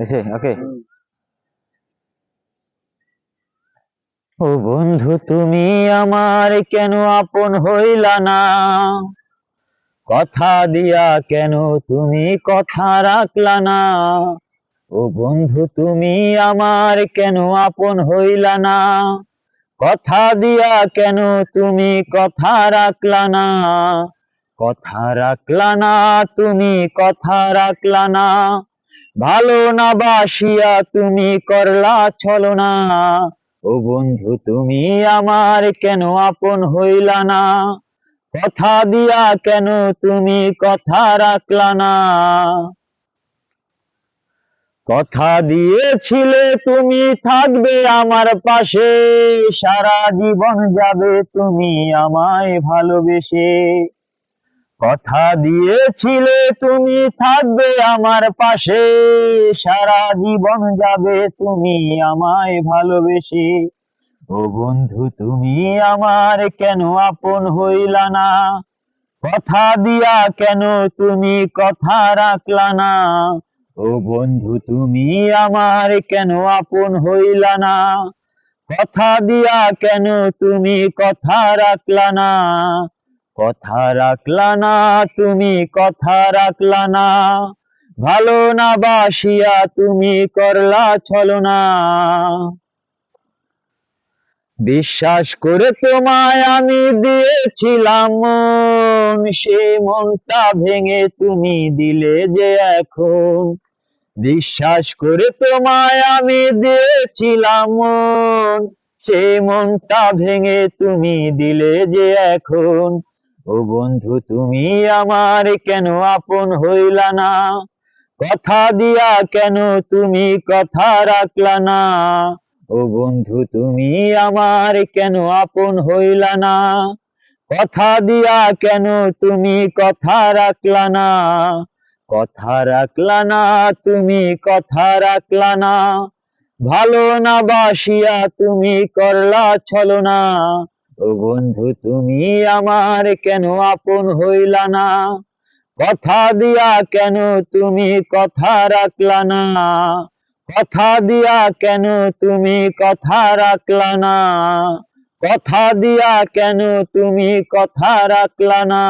এসে ওকে। ও বন্ধু তুমি আমার কেন আপন হইলা না, কথা দিয়া কেন তুমি কথা রাখলা না। ও বন্ধু তুমি আমার কেন আপন হইলা না, কথা দিয়া কেন তুমি কথা রাখলা না। কথা রাখলা না, তুমি কথা রাখলা না। ভালো না বাসিয়া তুমি করলা ছলনা। ও বন্ধু তুমি আমার কেন আপন হইলা না, কথা দিয়া কেন তুমি কথা রাখলা না। কথা দিয়েছিলে তুমি থাকবে আমার পাশে, সারা জীবন যাবে তুমি আমায় ভালোবেসে। কথা দিয়েছিলে তুমি থাকবে আমার পাশে, সারা জীবন যাবে তুমি আমায় ভালোবেসে। ও বন্ধু তুমি আমার কেন আপন হইলা না, কথা দিয়া কেন তুমি কথা রাখলা না। ও বন্ধু তুমি আমার কেন আপন হইলা না, কথা দিয়া কেন তুমি কথা রাখলা না। কথা রাখলা না, তুমি কথা রাখলা না। ভালো না বাসিয়া তুমি করলা ছলনা। বিশ্বাস করে তোমায় আমি দিয়েছিলাম মন, সে মনটা ভেঙে তুমি দিলে যে এখন। বিশ্বাস করে তোমায় আমি দিয়েছিলাম মন, সে মনটা ভেঙে তুমি দিলে যে এখন। ও বন্ধু তুমি আমার কেন আপন হইলা না, কথা দিয়া কেন তুমি কথা রাখলা না। ও বন্ধু তুমি আমার কেন আপন হইলা না, কথা দিয়া কেন তুমি কথা রাখলা না। কথা রাখলা না, তুমি কথা রাখলা না। ভালো না বাসিয়া তুমি করলা ছলনা। ও বন্ধু তুমি আমার কেন আপন হইলা না, কথা দিয়া কেন তুমি কথা রাখলা না। কথা দিয়া কেন তুমি কথা রাখলা না, কথা দিয়া কেন তুমি কথা রাখলা না।